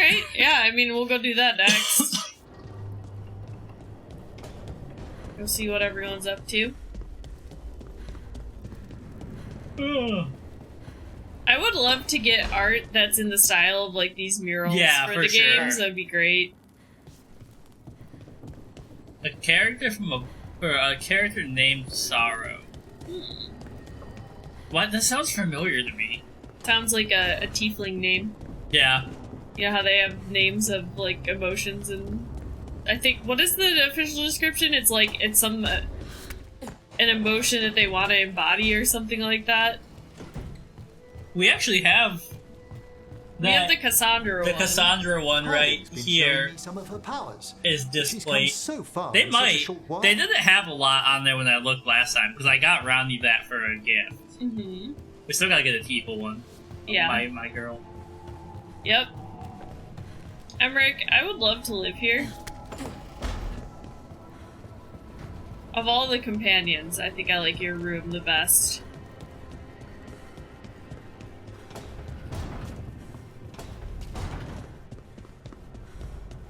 Alright, yeah, I mean, we'll go do that next. Go see what everyone's up to. I would love to get art that's in the style of, like, these murals for the games. That'd be great. A character a character named Sorrow. What? That sounds familiar to me. Sounds like a tiefling name. Yeah. You know how they have names of, like, emotions and... I think... What is the official description? It's like, it's some... an emotion that they want to embody or something like that. We actually have... We have the Cassandra one. The Cassandra one right here some of her powers. Is displayed. So far they might. They didn't have a lot on there when I looked last time, because I got Roundy that for a gift. Mm-hmm. We still gotta get a Tifa one. Yeah. My girl. Yep. Emmerich, I would love to live here. Of all the companions, I think I like your room the best.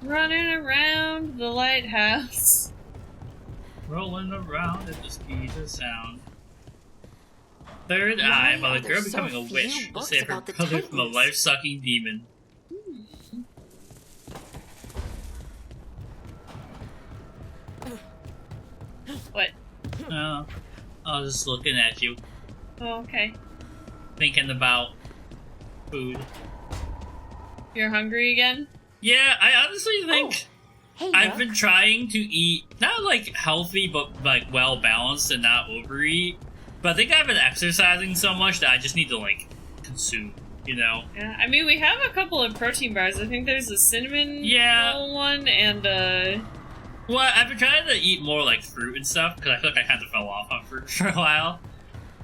Running around the lighthouse. Rolling around at the speed of sound. Third eye by the girl becoming a witch to save her brother from a life-sucking demon. What? Oh, I was just looking at you. Oh, okay. Thinking about food. You're hungry again? Yeah, I honestly think I've been trying to eat, not like healthy, but like well balanced and not overeat. But I think I've been exercising so much that I just need to like consume, you know? Yeah, I mean, we have a couple of protein bars. I think there's a cinnamon roll one and Well, I've been trying to eat more like fruit and stuff because I feel like I kind of fell off on fruit for a while.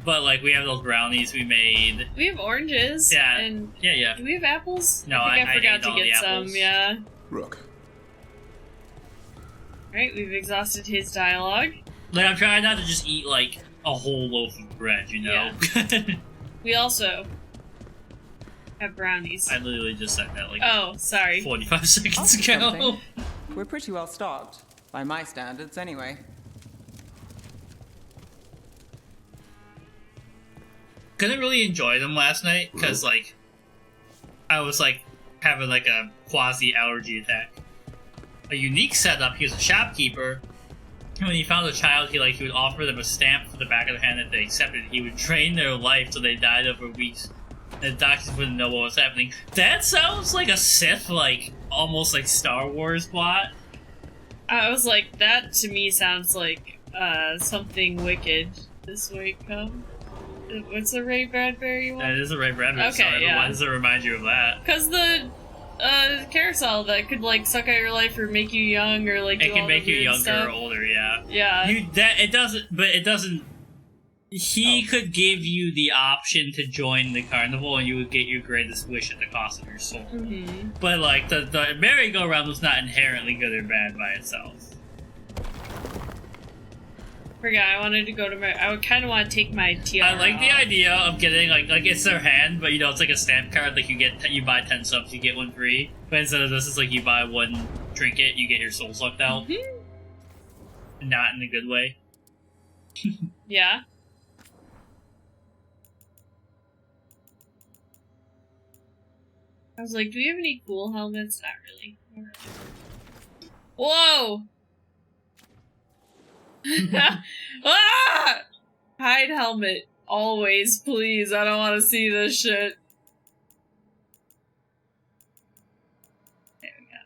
But like we have those brownies we made. We have oranges. Yeah. And yeah. Do we have apples? No, I think I forgot to get some. Apples. Yeah. Rook. Right, we've exhausted his dialogue. Like I'm trying not to just eat like a whole loaf of bread, you know. Yeah. We also have brownies. I literally just said that like. Oh, sorry. 45 seconds ago. We're pretty well stocked, by my standards, anyway. Couldn't really enjoy them last night because like I was like having like a quasi allergy attack. A unique setup. He was a shopkeeper. And when he found a child, he would offer them a stamp for the back of the hand that they accepted. He would drain their life so they died over weeks. And the doctors wouldn't know what was happening. That sounds like a Sith, like almost like Star Wars plot. I was like, that to me sounds like something wicked. This way come. What's the Ray Bradbury one? That is a Ray Bradbury okay, song. yeah. Why does it remind you of that? Because the carousel that could like suck out your life or make you young or like it can make you younger or older, yeah. Yeah. It doesn't. He could give you the option to join the carnival, and you would get your greatest wish at the cost of your soul. Mm-hmm. But like the merry-go-round was not inherently good or bad by itself. Forgot, I wanted to go to my. I would kind of want to take my tiara. I like the idea of getting like it's their hand, but you know it's like a stamp card. Like you buy 10 subs, you get one free. But instead of this, it's like you buy one trinket, you get your soul sucked out. Mm-hmm. Not in a good way. Yeah. I was like, do we have any cool helmets? Not really. Whoa! Ah! Hide helmet. Always, please. I don't want to see this shit. There we go.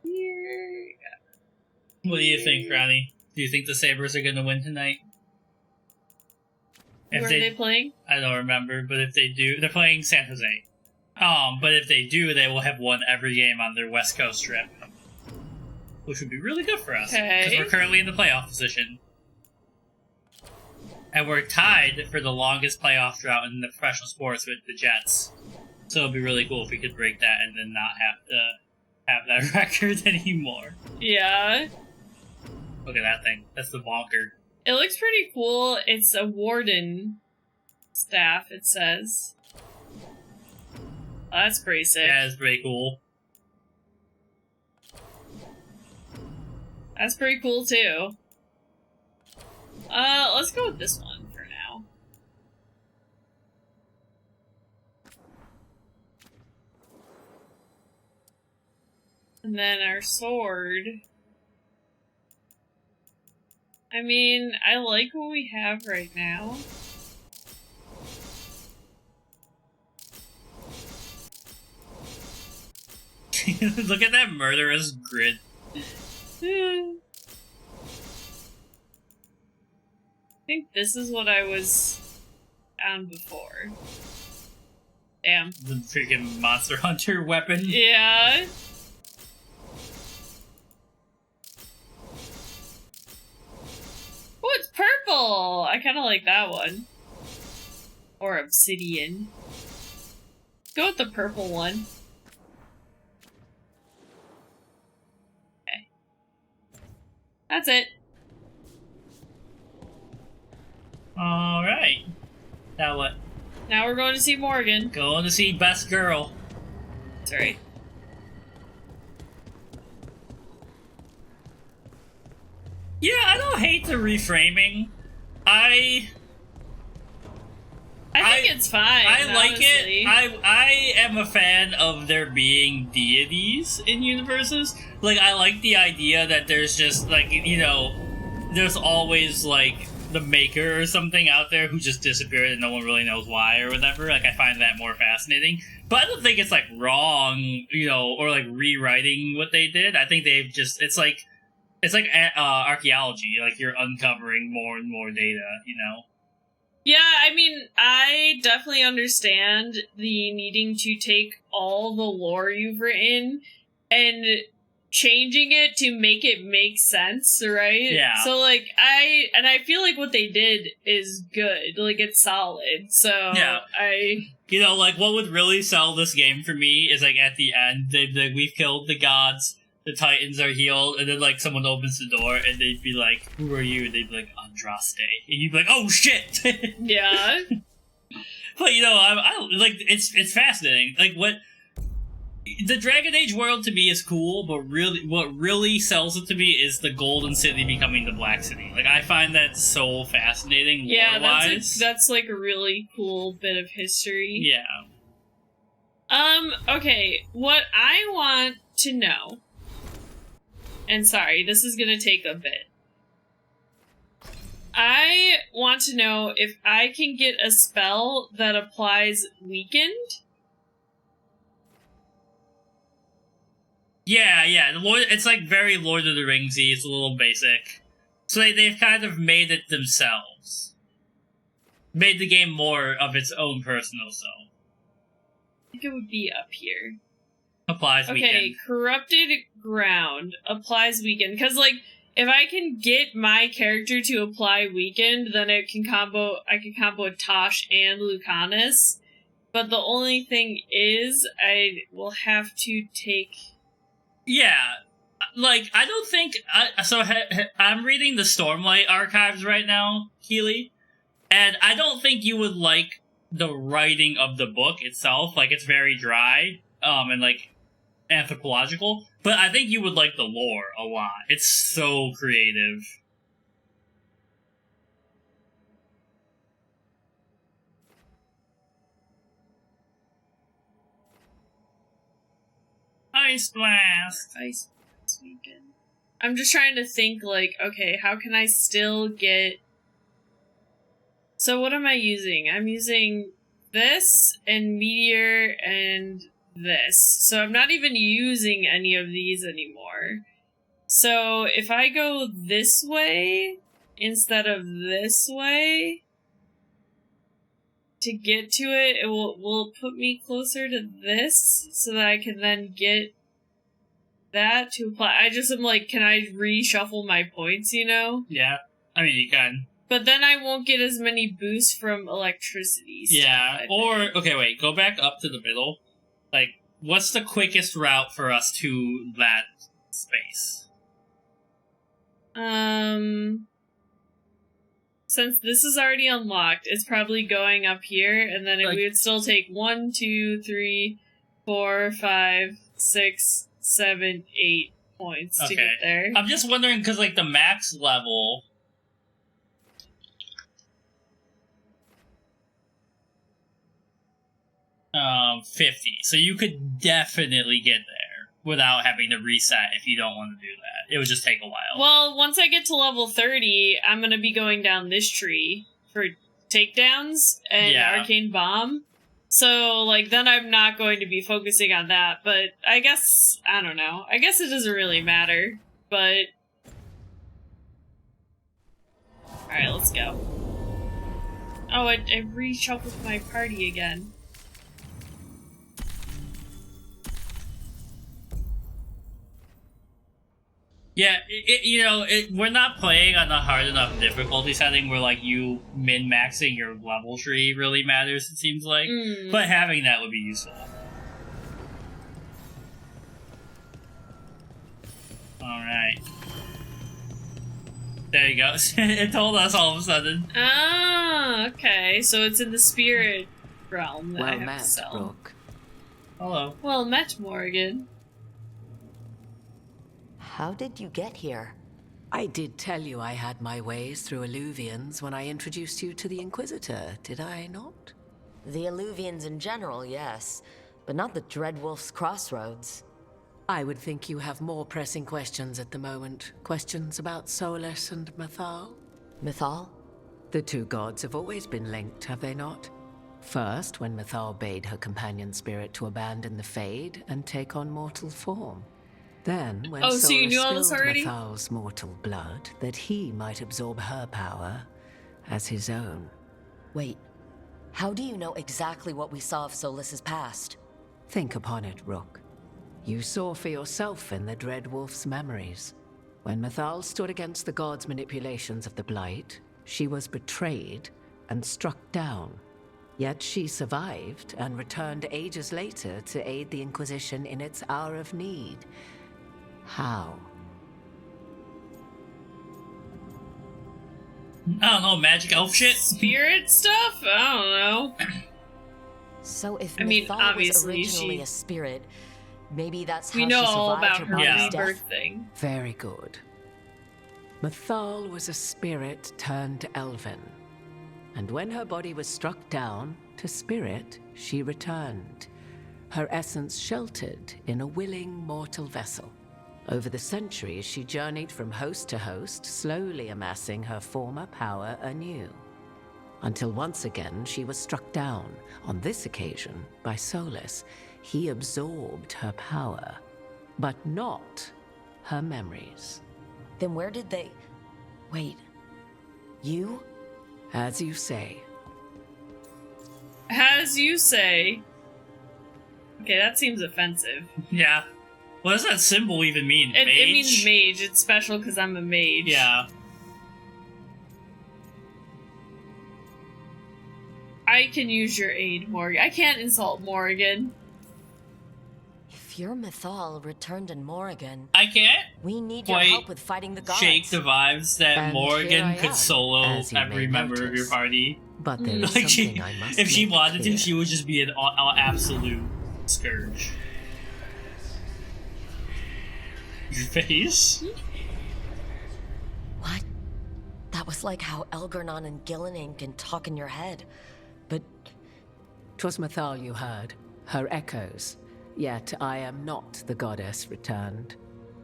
Here we go. What do you think, Ronnie? Do you think the Sabres are going to win tonight? Who are they playing? I don't remember, but if they do, they're playing San Jose. But if they do, they will have won every game on their West Coast trip. Which would be really good for us. Because we're currently in the playoff position. And we're tied for the longest playoff drought in the professional sports with the Jets. So it'd be really cool if we could break that and then not have to have that record anymore. Yeah. Look at that thing. That's the bonker. It looks pretty cool. It's a warden staff, it says. Oh, that's pretty sick. Yeah, it's pretty cool. That's pretty cool too. Let's go with this one for now. And then our sword. I mean, I like what we have right now. Look at that murderous grid. I think this is what I was on before. Damn. The freaking Monster Hunter weapon. Yeah. Oh, it's purple! I kind of like that one. Or obsidian. Go with the purple one. Okay. That's it. Alright. Now what? Now we're going to see Morgan. Going to see Best Girl. Sorry. Yeah, I don't hate the reframing. I think it's fine. I like honestly. it. I am a fan of there being deities in universes. Like, I like the idea that there's just, like, you know, there's always, like, the maker or something out there who just disappeared and no one really knows why or whatever. Like, I find that more fascinating. But I don't think it's, like, wrong, you know, or, like, rewriting what they did. I think they've just, it's like archaeology. Like, you're uncovering more and more data, you know? Yeah, I mean, I definitely understand the needing to take all the lore you've written and changing it to make it make sense, right? Yeah. So, like, I feel like what they did is good. Like, it's solid. So, Yeah. You know, like, what would really sell this game for me is, like, at the end, they'd be like, we've killed the gods, the Titans are healed, and then, like, someone opens the door, and they'd be like, who are you? And they'd be like, Andraste. And you'd be like, oh, shit! Yeah. But, you know, I like, it's fascinating. Like, what... The Dragon Age world to me is cool, but really, what really sells it to me is the Golden City becoming the Black City. Like, I find that so fascinating, Yeah, lore-wise. that's like a really cool bit of history. Yeah. Okay, what I want to know, and sorry, this is gonna take a bit. I want to know if I can get a spell that applies weakened. Yeah, it's like very Lord of the Ringsy. It's a little basic. So they've kind of made it themselves. Made the game more of its own personal self. I think it would be up here. Applies Okay, weekend. corrupted ground applies weakened. Because, like, if I can get my character to apply weakened, then I can combo Tosh and Lucanus. But the only thing is, I will have to take... Yeah, like, I don't think... I'm reading the Stormlight archives right now, Keely, and I don't think you would like the writing of the book itself. Like, it's very dry, and, like, anthropological, but I think you would like the lore a lot. It's so creative. Ice Blast! Ice weekend. I'm just trying to think, like, okay, how can I still get... So what am I using? I'm using this, and Meteor, and this. So I'm not even using any of these anymore. So if I go this way, instead of this way, to get to it, it will put me closer to this, so that I can then get that to apply. I just am like, can I reshuffle my points, you know? Yeah, I mean, you can. But then I won't get as many boosts from electricity stuff, Yeah, I or, think. okay, wait, go back up to the middle. Like, what's the quickest route for us to that space? Since this is already unlocked, it's probably going up here, and then Like- we would still take 1, 2, 3, 4, 5, 6, 7, 8 points to Okay. get there. I'm just wondering, because, like, the max level... 50. So you could definitely get there without having to reset if you don't want to do that. It would just take a while. Well, once I get to level 30, I'm going to be going down this tree for takedowns and Arcane Bomb. So, like, then I'm not going to be focusing on that. But I guess, I don't know. I guess it doesn't really matter. But... Alright, let's go. Oh, I reshuffled my party again. Yeah, we're not playing on a hard enough difficulty setting where, like, you min-maxing your level tree really matters, it seems like. But having that would be useful. Alright. There you go. It told us all of a sudden. Ah, okay. So it's in the spirit realm that I Well have met, to sell. Rook. Hello. Well met, Morigan. How did you get here? I did tell you I had my ways through Illuvians when I introduced you to the Inquisitor, did I not? The Illuvians in general, yes. But not the Dreadwolf's Crossroads. I would think you have more pressing questions at the moment. Questions about Solus and Mythal? Mythal? The two gods have always been linked, have they not? First, when Mythal bade her companion spirit to abandon the Fade and take on mortal form. Then, when so you knew all this spilled already? Mythal's mortal blood, that he might absorb her power as his own. Wait, how do you know exactly what we saw of Solus's past? Think upon it, Rook. You saw for yourself in the Dreadwolf's memories. When Mythal stood against the gods' manipulations of the Blight, she was betrayed and struck down. Yet she survived and returned ages later to aid the Inquisition in its hour of need. How? I don't know, magic elf shit? Spirit stuff? I don't know. So if I mean, Mythal was obviously originally she- a spirit, maybe that's how We she know all survived about her her body's rebirth death? thing. Very good. Mythal was a spirit turned elven. And when her body was struck down, to spirit she returned. Her essence sheltered in a willing mortal vessel. Over the centuries, she journeyed from host to host, slowly amassing her former power anew. Until once again, she was struck down, on this occasion, by Solus. He absorbed her power, but not her memories. Then where did they... Wait, you? As you say. As you say. Okay, that seems offensive. Yeah. What does that symbol even mean? It Mage? means mage. It's special because I'm a mage. Yeah. I can use your aid, Morgan. I can't insult Morgan. If you're Mythal returned in Morigan, I can't we need your quite help with fighting the gods. shake the vibes that And here Morgan I could am, solo as you every may member of your notice. party. But there is Like something I must if she make wanted clear. to, she would just be an absolute scourge. Your face? What? That was like how Elgernon and Gillinan can talk in your head. But 'Twas Mythal you heard, her echoes. Yet I am not the goddess returned.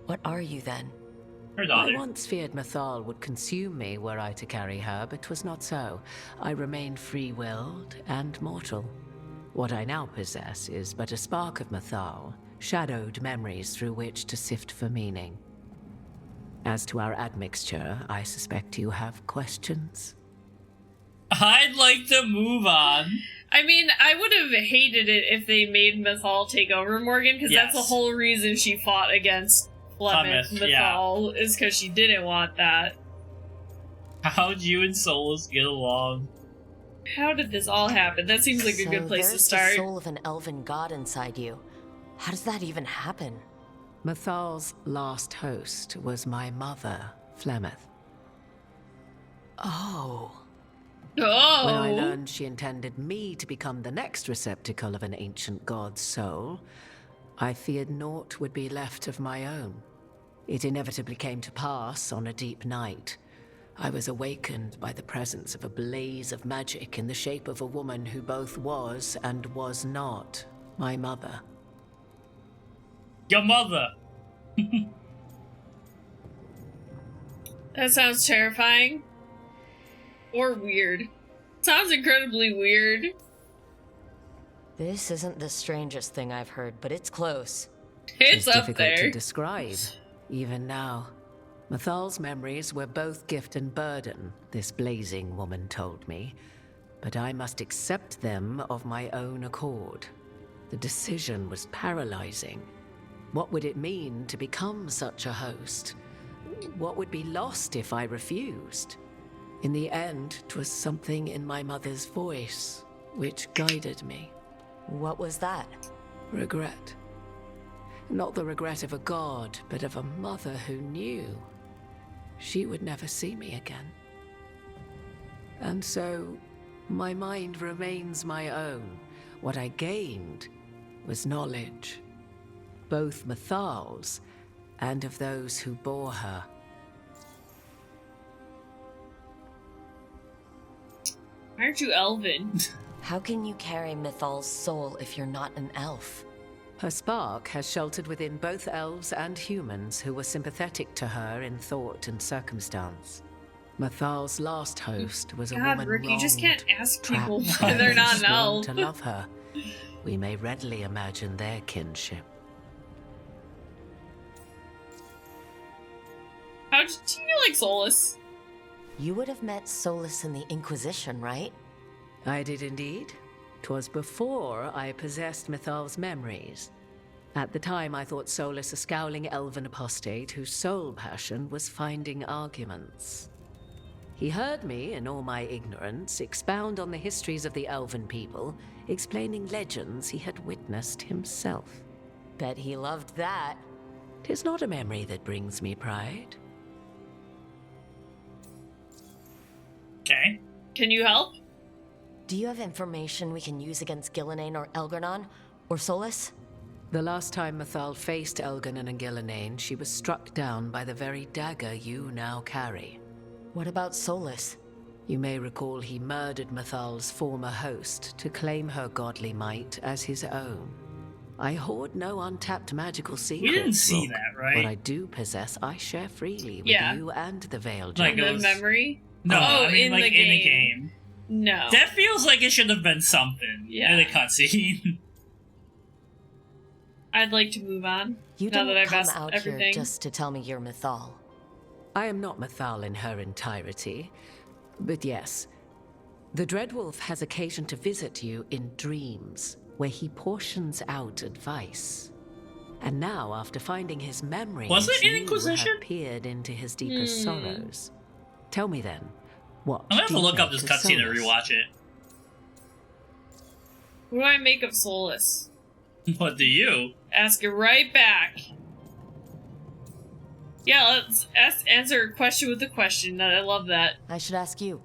what are you then? Her I daughter. once feared Mythal would consume me were I to carry her, but 'twas not so. I remain free-willed and mortal. What I now possess is but a spark of Mythal, shadowed memories through which to sift for meaning. As to our admixture, I suspect you have questions. I'd like to move on. I mean, I would have hated it if they made Mythal take over Morgan, because that's the Yes. whole reason she fought against Flemeth Flemeth, yeah. Mythal, is because she didn't want that. How'd you and Solus get along? How did this all happen? That seems like a So good place to there's start. the soul of an elven god inside you. How does that even happen? Mythal's last host was my mother, Flemeth. Oh. Oh! When I learned she intended me to become the next receptacle of an ancient god's soul, I feared naught would be left of my own. It inevitably came to pass on a deep night. I was awakened by the presence of a blaze of magic in the shape of a woman who both was and was not my mother. Your mother! That sounds terrifying. Or weird. Sounds incredibly weird. This isn't the strangest thing I've heard, but it's close. It's up difficult there. to describe, even now. Mythal's memories were both gift and burden, this blazing woman told me, but I must accept them of my own accord. The decision was paralyzing. What would it mean to become such a host? What would be lost if I refused? In the end, 'twas something in my mother's voice which guided me. What was that? Regret. Not the regret of a god, but of a mother who knew she would never see me again. And so, my mind remains my own. What I gained was knowledge, both Mythal's and of those who bore her. Aren't you elven? How can you carry Mythal's soul if you're not an elf? Her spark has sheltered within both elves and humans who were sympathetic to her in thought and circumstance. Mythal's last host was a God, woman Rick, you just wronged, can't ask people trapped, why they're and not an sworn elf. to love her. We may readily imagine their kinship. How did you like Solus? You would have met Solus in the Inquisition, right? I did indeed. 'Twas before I possessed Mythal's memories. At the time, I thought Solus a scowling elven apostate whose sole passion was finding arguments. He heard me, in all my ignorance, expound on the histories of the elven people, explaining legends he had witnessed himself. Bet he loved that. 'Tis not a memory that brings me pride. Okay. Can you help? Do you have information we can use against Gillenane or Elgarnon? Or Solus? The last time Mythal faced Elgarnon and Gillenane, she was struck down by the very dagger you now carry. What about Solus? You may recall he murdered Mythal's former host to claim her godly might as his own. I hoard no untapped magical secrets. We didn't see Rook. that, right? What I do possess, I share freely with Yeah. you and the Veilguard. Like The goes- memory? No, Oh, I mean in like the in the game. game. No. That feels like it should have been something Yeah. in the cutscene. I'd like to move on. You now that didn't I've come asked out everything. here just to tell me you're Mythal. I am not Mythal in her entirety, but yes, the Dreadwolf has occasion to visit you in dreams, where he portions out advice. And now, after finding his memories, Was it in you Inquisition? have peered into his deepest sorrows. Tell me then, what I'm gonna have do to you look up make this of cutscene and Solus? rewatch it. What do I make of Solus? What do you? Ask it right back. Yeah, let's answer a question with a question. I love that. I should ask you.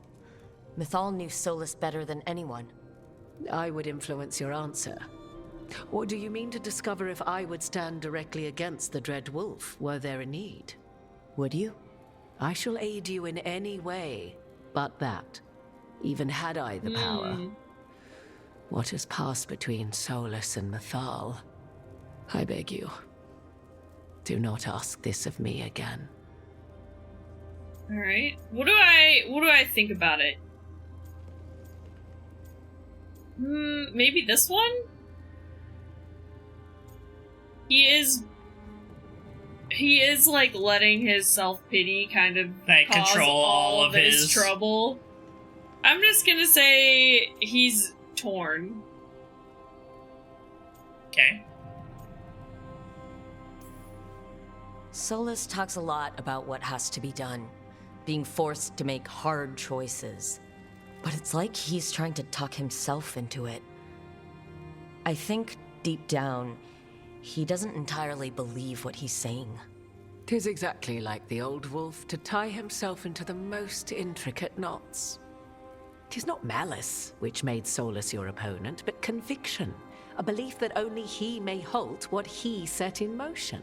Mythal knew Solus better than anyone. I would influence your answer. Or do you mean to discover if I would stand directly against the Dread Wolf, were there a need? Would you? I shall aid you in any way but that, even had I the power. What has passed between Solus and Mythal? I beg you, do not ask this of me again. Alright. What do I think about it? Maybe this one? He is like letting his self-pity kind of Like, cause control all of his trouble. I'm just gonna say he's torn. Okay. Solus talks a lot about what has to be done, being forced to make hard choices. But it's like he's trying to talk himself into it. I think, deep down, he doesn't entirely believe what he's saying. 'Tis exactly like the old wolf to tie himself into the most intricate knots. 'Tis not malice which made Solus your opponent, but conviction, a belief that only he may halt what he set in motion.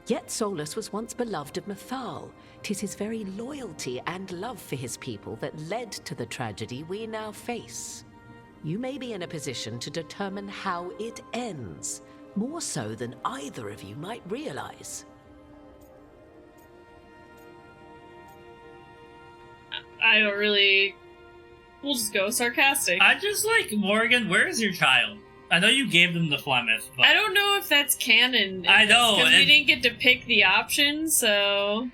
Yet Solus was once beloved of Mythal. 'Tis his very loyalty and love for his people that led to the tragedy we now face. You may be in a position to determine how it ends, more so than either of you might realize. I don't really... We'll just go sarcastic. I just like, Morgan, where is your child? I know you gave them the Flemeth, but... I don't know if that's canon. I know, because we didn't get to pick the option, so...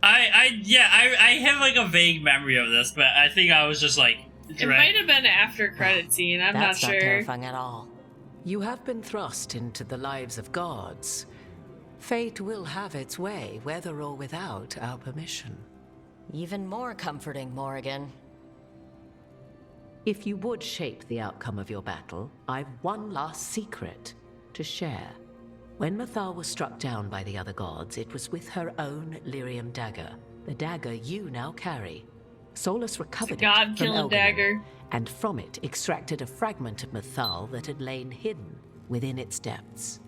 I have like a vague memory of this, but I think I was just like... It might have been after credit scene, I'm not That's sure. not terrifying at all. You have been thrust into the lives of gods. Fate will have its way, whether or without our permission. Even more comforting, Morigan. If you would shape the outcome of your battle, I've one last secret to share. When Mythal was struck down by the other gods, it was with her own lyrium dagger, the dagger you now carry. Solus recovered it from God-killing Elganon, dagger. and from it extracted a fragment of Mythal that had lain hidden within its depths.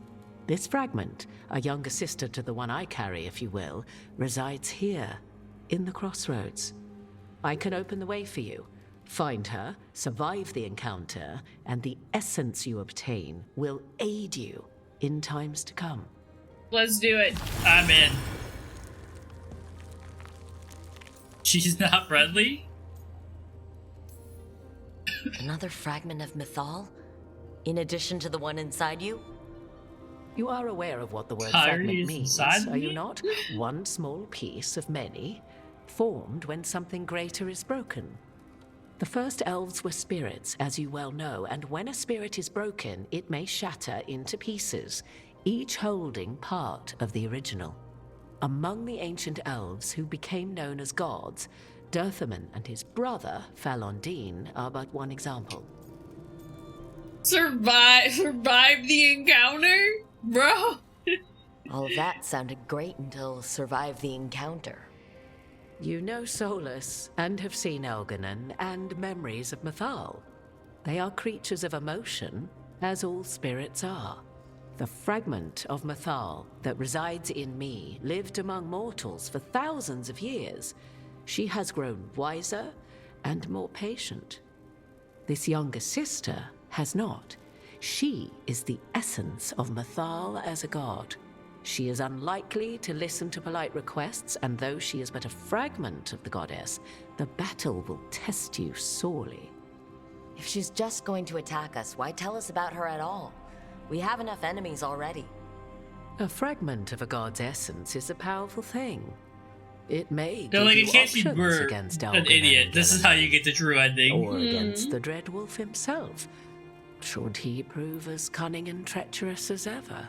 This fragment, a younger sister to the one I carry, if you will, resides here, in the crossroads. I can open the way for you. Find her, survive the encounter, and the essence you obtain will aid you in times to come. Let's do it. I'm in. She's not friendly? Another fragment of Mythal? In addition to the one inside you? You are aware of what the word Kyrie fragment is means, inside are you me? not? One small piece of many, formed when something greater is broken. The first elves were spirits, as you well know, and when a spirit is broken, it may shatter into pieces, each holding part of the original. Among the ancient elves who became known as gods, Dirthaman and his brother, Falondine, are but one example. Survive the encounter? Bro! All of that sounded great until survive the encounter. You know Solus, and have seen Elganon, and memories of Mythal. They are creatures of emotion, as all spirits are. The fragment of Mythal that resides in me lived among mortals for thousands of years. She has grown wiser and more patient. This younger sister has not. She is the essence of Mythal as a god. She is unlikely to listen to polite requests, and though she is but a fragment of the goddess, the battle will test you sorely. If she's just going to attack us, why tell us about her at all? We have enough enemies already. A fragment of a god's essence is a powerful thing. It may They're give like, you in case you options were against an Elganon idiot, and this is how you Eleanor, get the true ending. or against the Dread Wolf himself, should he prove as cunning and treacherous as ever.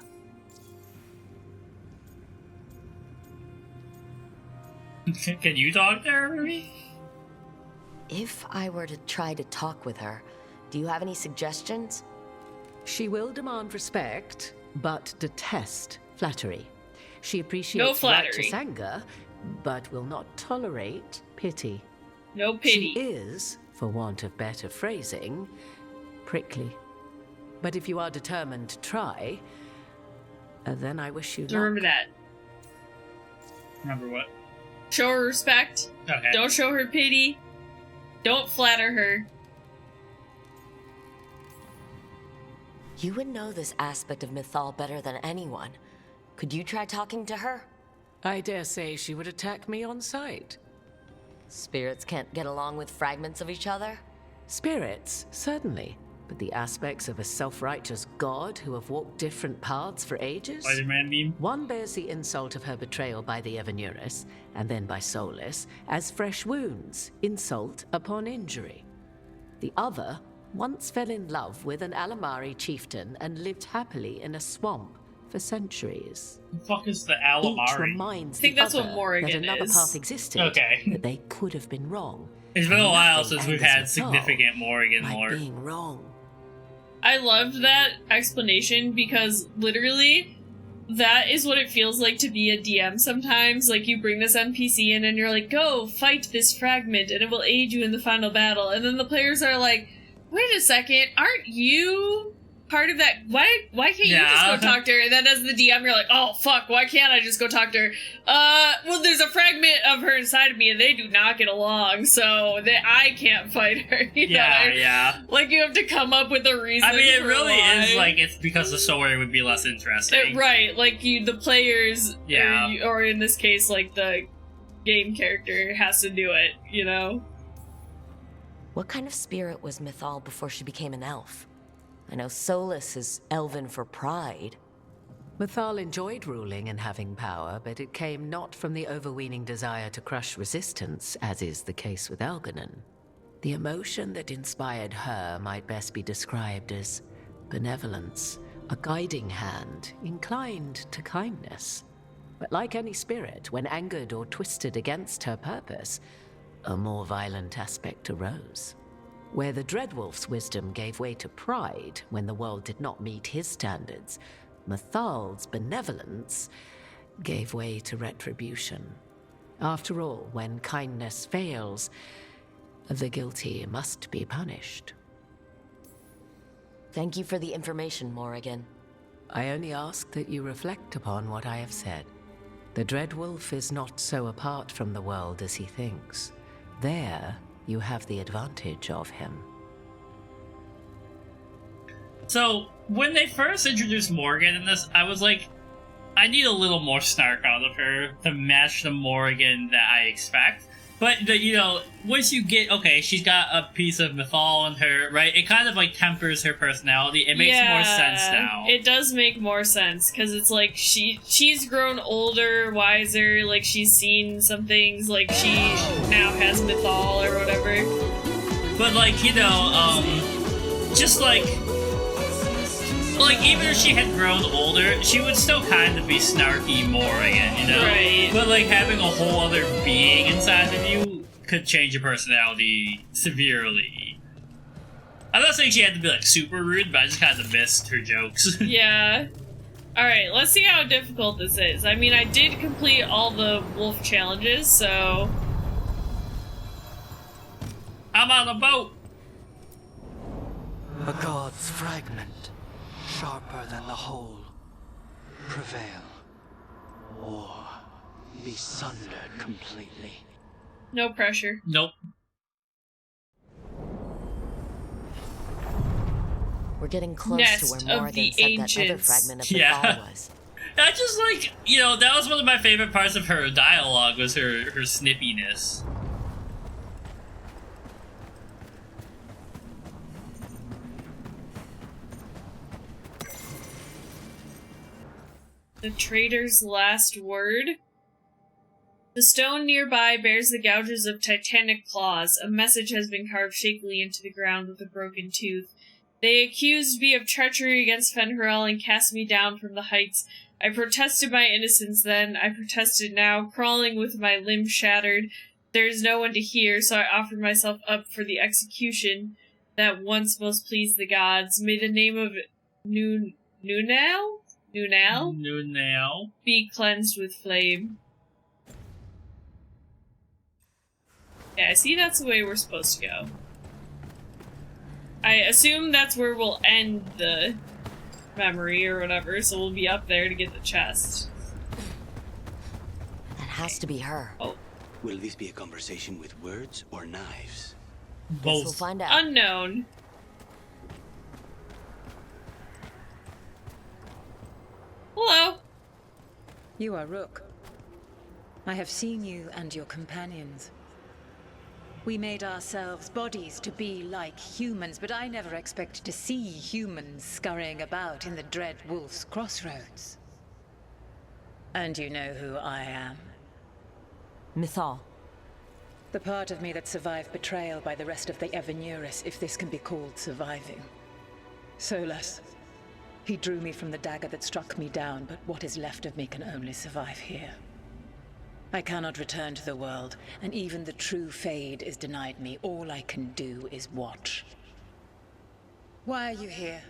Can you talk there, Ruby? If I were to try to talk with her, do you have any suggestions? She will demand respect, but detest flattery. She No appreciates flattery. righteous anger, but will not tolerate pity. No pity. She is, for want of better phrasing, prickly. But if you are determined to try, then I wish you luck. Remember that. Remember what? Show her respect. Okay. Don't show her pity. Don't flatter her. You would know this aspect of Mythal better than anyone. Could you try talking to her? I dare say she would attack me on sight. Spirits can't get along with fragments of each other? Spirits, certainly. But the aspects of a self-righteous god who have walked different paths for ages? Spider-Man meme. One bears the insult of her betrayal by the Evanurus, and then by Solus, as fresh wounds, insult upon injury. The other once fell in love with an Alamari chieftain and lived happily in a swamp for centuries. Who the fuck is the Each Alamari? reminds I think the that's what other Morigan that another is. path existed, Okay. that they could have been wrong. It's been a And while nothing since we've angers had Mythal significant Morigan like lore. being wrong. I loved that explanation because literally that is what it feels like to be a DM sometimes. Like, you bring this NPC in and you're like, go fight this fragment and it will aid you in the final battle. And then the players are like, wait a second, aren't you part of that. Why can't you just go talk to her? And then as the DM, you're like, oh fuck, why can't I just go talk to her? Well, there's a fragment of her inside of me, and they do not get along, so I can't fight her. Yeah. Like, you have to come up with a reason. I mean, it really is like it's because the story would be less interesting, right? Like the players, yeah, or in this case, like the game character has to do it. You know. What kind of spirit was Mythal before she became an elf? I know Solus is elven for pride. Mythal enjoyed ruling and having power, but it came not from the overweening desire to crush resistance, as is the case with Elganon. The emotion that inspired her might best be described as benevolence, a guiding hand, inclined to kindness. But like any spirit, when angered or twisted against her purpose, a more violent aspect arose. Where the Dreadwolf's wisdom gave way to pride when the world did not meet his standards, Mythal's benevolence gave way to retribution. After all, when kindness fails, the guilty must be punished. Thank you for the information, Morigan. I only ask that you reflect upon what I have said. The Dreadwolf is not so apart from the world as he thinks. There, you have the advantage of him. So, when they first introduced Morgan in this, I was like, I need a little more snark out of her to match the Morgan that I expect. But, once you get, okay, she's got a piece of Mythal in her, right? It kind of, like, tempers her personality. It makes more sense now. It does make more sense, because it's like, she's grown older, wiser, like, she's seen some things, like, she now has Mythal or whatever. But, like, just, like, even if she had grown older, she would still kind of be snarky Morigan, Right. But, like, having a whole other being inside of you could change your personality severely. I'm not saying she had to be, like, super rude, but I just kind of missed her jokes. Yeah. Alright, let's see how difficult this is. I mean, I did complete all the wolf challenges, so... I'm on a boat! A god's fragment, sharper than the whole, prevail, or be sundered completely. No pressure. Nope. We're getting close Nest to where Morigan said that other fragment of Mythal was. I just like, that was one of my favorite parts of her dialogue, was her snippiness. The trader's last word. The stone nearby bears the gouges of titanic claws. A message has been carved shakily into the ground with a broken tooth. They accused me of treachery against Fenrirel and cast me down from the heights. I protested my innocence then. I protested now, crawling with my limbs shattered. There is no one to hear, so I offered myself up for the execution that once most pleased the gods. May the name of Nunal be cleansed with flame. Yeah, I see that's the way we're supposed to go. I assume that's where we'll end the memory or whatever, so we'll be up there to get the chest. That has to be her. Oh. Will this be a conversation with words or knives? Guess we'll find out. Unknown. Hello. You are Rook. I have seen you and your companions. We made ourselves bodies to be like humans, but I never expected to see humans scurrying about in the Dread Wolf's crossroads. And you know who I am. Mythal. The part of me that survived betrayal by the rest of the Evenuris, if this can be called surviving. Solus. He drew me from the dagger that struck me down, but what is left of me can only survive here. I cannot return to the world, and even the true Fade is denied me. All I can do is watch. Why are you here?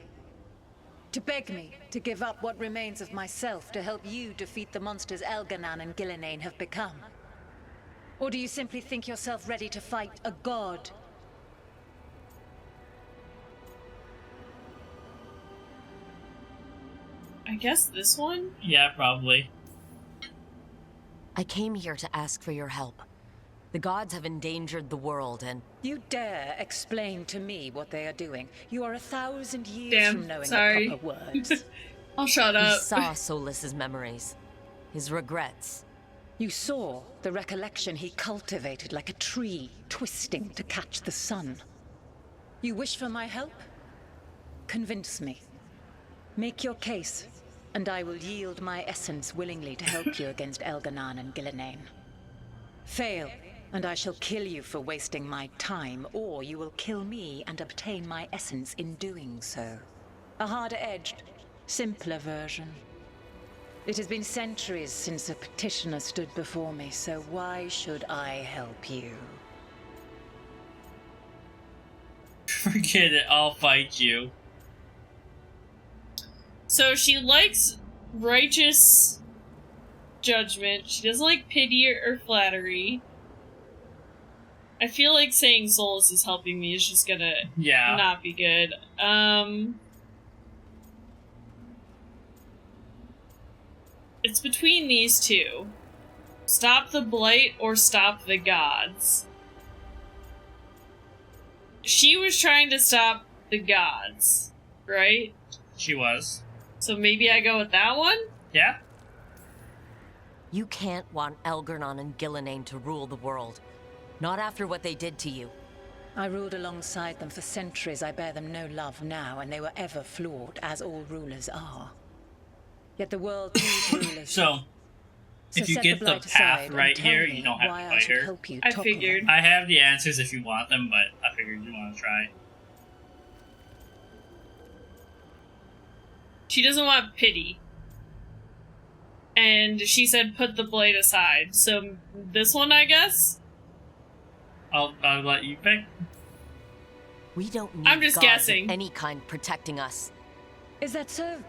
To beg me to give up what remains of myself to help you defeat the monsters Elganon and Gillinane have become? Or do you simply think yourself ready to fight a god? I guess this one? Yeah, probably. I came here to ask for your help. The gods have endangered the world, and... You dare explain to me what they are doing? You are 1,000 years Damn, from knowing sorry. the proper words. I'll shut We up. saw Solas's memories, his regrets. You saw the recollection he cultivated like a tree, twisting to catch the sun. You wish for my help? Convince me. Make your case, and I will yield my essence willingly to help you against Elganan and Gillenane. Fail, and I shall kill you for wasting my time, or you will kill me and obtain my essence in doing so. A harder-edged, simpler version. It has been centuries since a petitioner stood before me, so why should I help you? Forget it, I'll fight you. So she likes righteous judgment. She doesn't like pity or flattery. I feel like saying Solus is helping me is just gonna not be good. It's between these two. Stop the blight or stop the gods. She was trying to stop the gods, right? She was. So maybe I go with that one? Yeah? You can't want Elgarnon and Gillenane to rule the world. Not after what they did to you. I ruled alongside them for centuries. I bear them no love now, and they were ever flawed, as all rulers are. Yet the world needs rulers. So if you set get the blight path aside right and tell here, me you don't have why to I fight should her. help you I topple figured. them. I have the answers if you want them, but I figured you want to try. She doesn't want pity. And she said put the blade aside. So this one, I guess? I'll let you pick. We don't need I'm just gods guessing. of any kind protecting us. Is that so?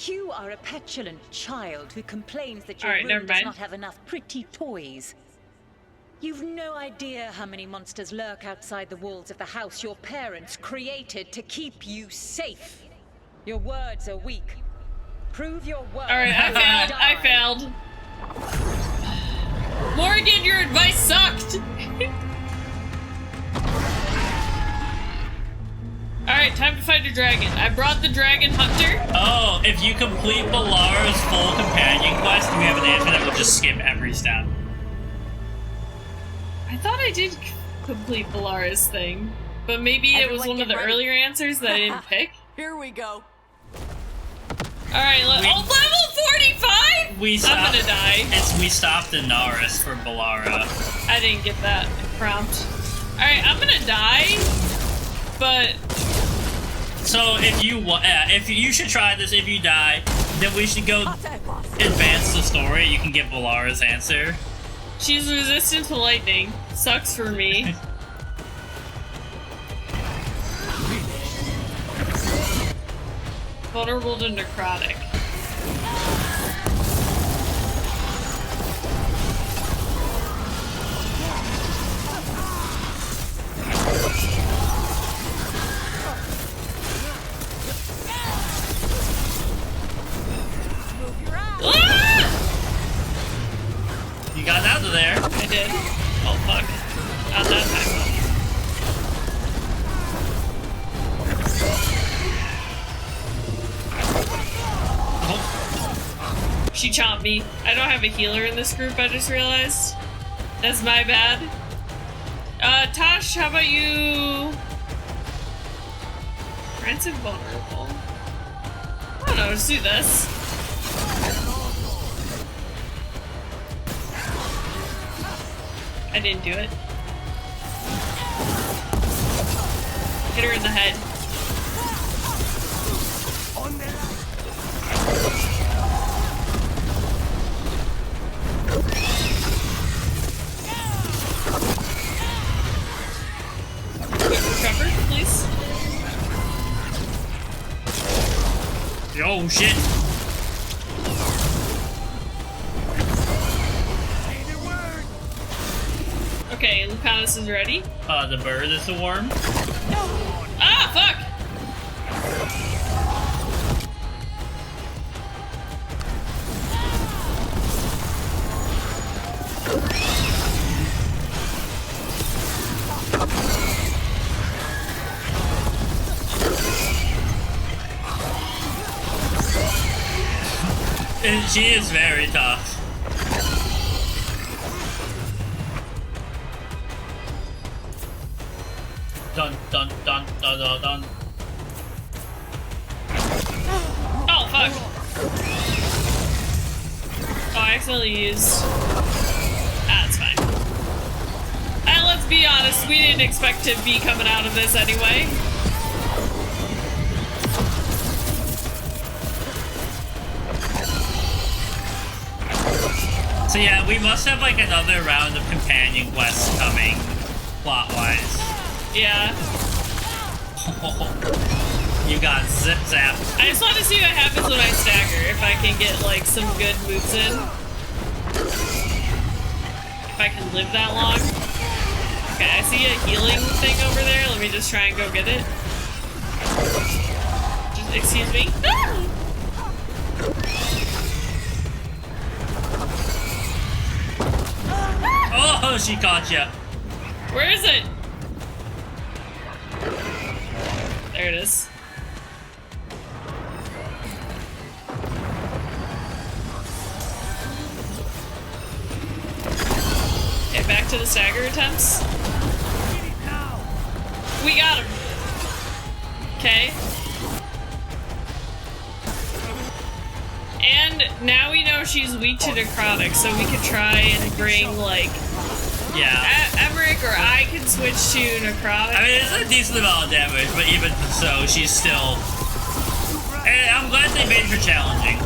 You are a petulant child who complains that your Alright, never room does mind. not have enough pretty toys. You've no idea how many monsters lurk outside the walls of the house your parents created to keep you safe. Your words are weak. Prove your words. Alright, I failed. Morgan, your advice sucked! Alright, time to fight a dragon. I brought the dragon hunter. Oh, if you complete Balara's full companion quest, we have an answer that will just skip every step. I thought I did complete Balara's thing. But maybe it was Everyone one of get the ready. earlier answers that I didn't pick. Here we go. Alright, level 45?! We stopped, I'm gonna die. We stopped in Naris for Balara. I didn't get that prompt. Alright, I'm gonna die. But So if you should try this. If you die, then we should go advance the story. You can get Balara's answer. she's resistant to lightning. Sucks for me. Vulnerable to necrotic. Ah! You got out of there. I did. Oh fuck. Not that time. Oh, She chomped me. I don't have a healer in this group, I just realized. That's my bad. Tosh, how about you? Rancid vulnerable. I don't know, just do this. I didn't do it. Hit her in the head. Recover, please. oh shit. Okay, Lucanus is ready. The bird is the worm. Ah, fuck! And she is very tough. Dun dun dun dun dun dun. Oh, fuck. Oh, I accidentally used... That's fine. And let's be honest, we didn't expect to be coming out of this anyway. So yeah, we must have like another round of companion quests coming, plot-wise. Yeah. You got zip zap. I just want to see what happens when I stagger, if I can get like some good moves in. If I can live that long. Okay, I see a healing thing over there. Let me just try and go get it. Just, excuse me. Ah! Oh, she caught you. Where is it? There it is. Okay, back to the stagger attempts. We got him. Okay. And now we know she's weak to necrotic, so we could try and bring, like... Yeah. Emmerich or I can switch to necrotic. I mean, it's a decent amount of damage, but even so, she's still... And I'm glad they made her challenging.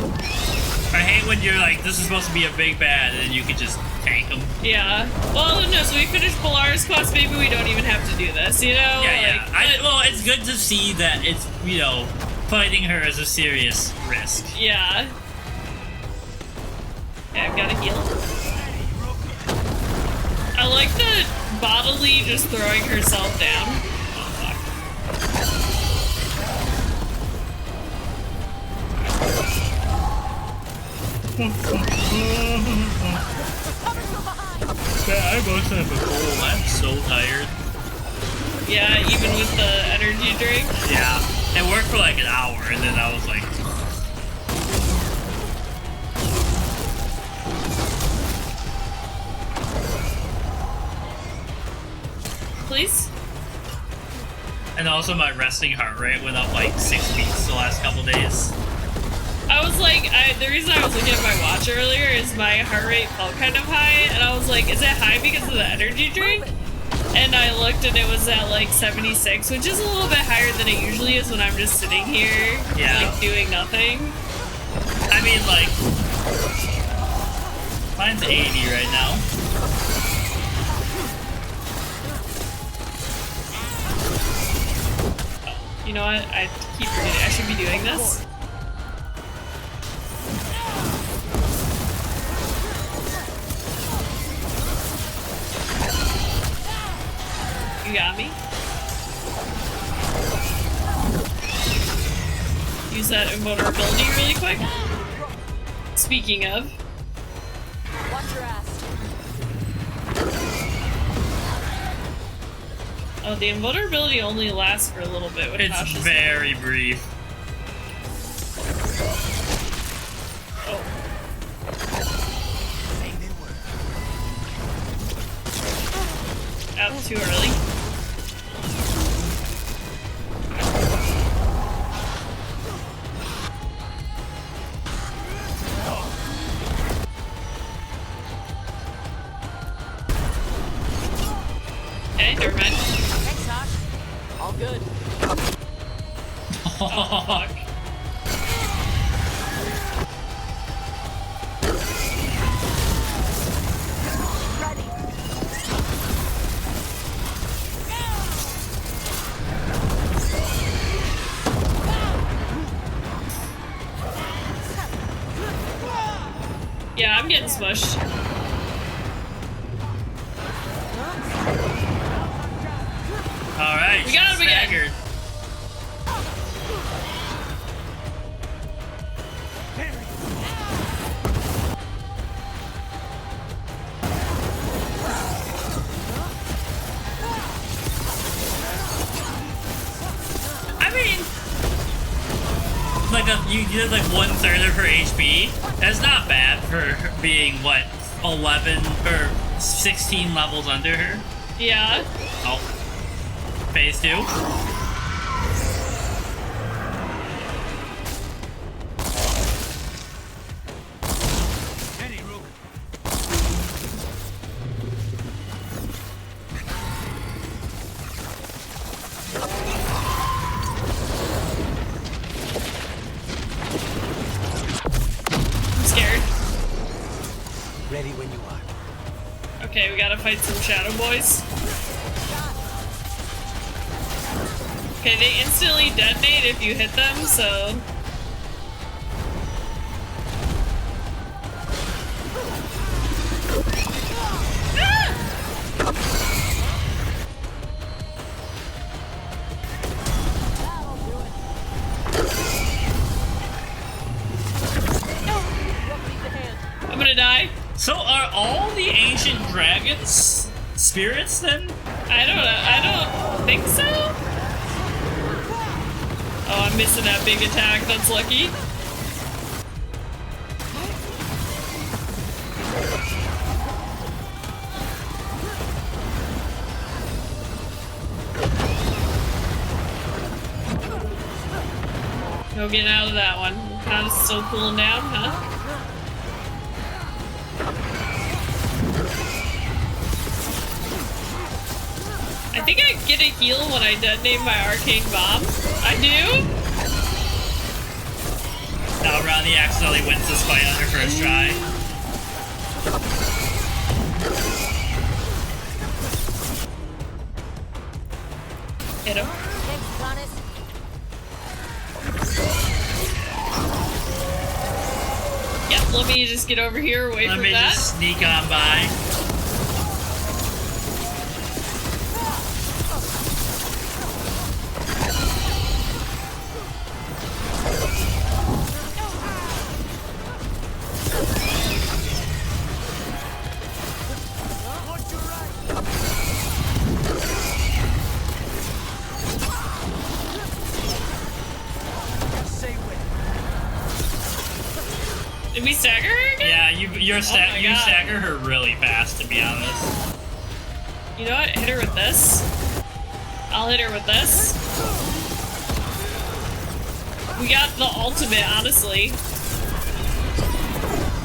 I hate when you're like, this is supposed to be a big bad, and then you can just tank them. Yeah. Well, no, so we finished Polaris quest, maybe we don't even have to do this, you know? Yeah, like, yeah. Well, it's good to see that it's, you know, fighting her is a serious risk. Yeah. Okay, I've got to heal. I like the bodily just throwing herself down. Oh, fuck. Yeah, I must have a cold. I'm so tired. Yeah, even with the energy drink? Yeah. It worked for like an hour, and then I was like... Please? And also my resting heart rate went up like 6 beats the last couple days. I was like, the reason I was looking at my watch earlier is my heart rate felt kind of high, and I was like, is it high because of the energy drink? And I looked and it was at like 76, which is a little bit higher than it usually is when I'm just sitting here, like doing nothing. I mean, like, mine's 80 right now. You know what? I keep forgetting. I should be doing this. You got me. Use that invulnerability really quick. Speaking of. Watch your ass. Oh, the invulnerability only lasts for a little bit. With It's cautious very brief. Oh. Out too early. Okay, never mind. Thanks, Doc. All good. Oh, fuck. Yeah, I'm getting smushed. Alright, We got him again. staggered. you did like 1/3 of her HP. That's not bad for being what 11 or 16 levels under her. Yeah. Oh, phase 2. Ready when you are. Okay, we gotta fight some shadow boys. Okay, they instantly detonate if you hit them, so... I'm gonna die. So are all the ancient dragons spirits then? I don't think so. Oh, I'm missing that big attack. That's lucky. No getting out of that one. Kind of still cooling down, huh? I think I get a heal when I detonate my arcane bomb. I do? Now Ronnie accidentally wins this fight on her first try. Hit him. Yep, let me just get over here away from that. Let me just sneak on by. Did we stagger her again? Yeah, you stagger her really fast, to be honest. You know what? Hit her with this. I'll hit her with this. We got the ultimate, honestly.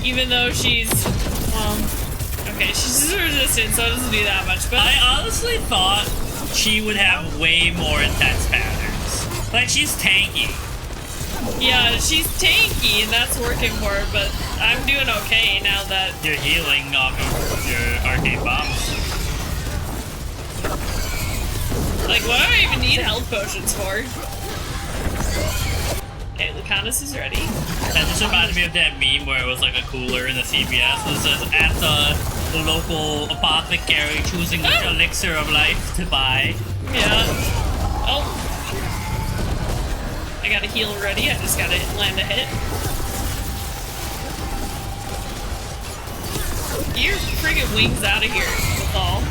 Even though she's, well, okay, she's resistant, so it doesn't do that much, but... I honestly thought she would have way more intense patterns. Like, she's tanky. Yeah, she's tanky, and that's working for her, but I'm doing okay now that... You're healing off of your arcane bombs. Like, what do I even need health potions for? Okay, Lucanus is ready. That just reminded me of that meme where it was like a cooler in the CVS that says, at the local apothecary choosing which elixir of life to buy. Yeah. Oh. I got a heal ready, I just gotta land a hit. Get your friggin' wings out of here, Mythal.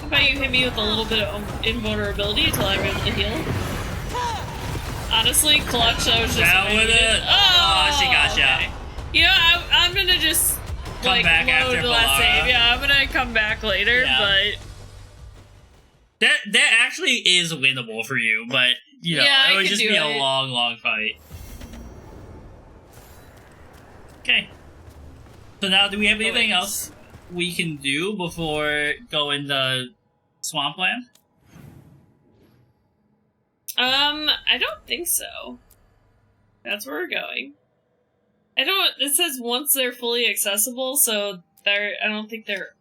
How about you hit me with a little bit of invulnerability until I'm able to heal? Honestly, clutch, I was just Down with it! Oh, she got ya. You know, I'm gonna just, come like, back load after the last Valara. save. Yeah, I'm gonna come back later, Yeah. but... That actually is winnable for you, but, you know, Yeah, it I would could just do be a it. long, long fight. Okay. So now, do we have anything else we can do before going to Swampland? I don't think so. That's where we're going. It says once they're fully accessible, so I don't think they're...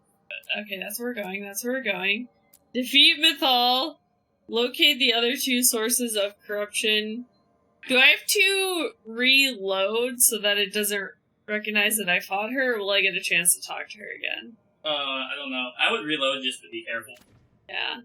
Okay, that's where we're going, that's where we're going. Defeat Mythal. Locate the other two sources of corruption. Do I have to reload so that it doesn't recognize that I fought her, or will I get a chance to talk to her again? I don't know. I would reload just to be careful. Yeah.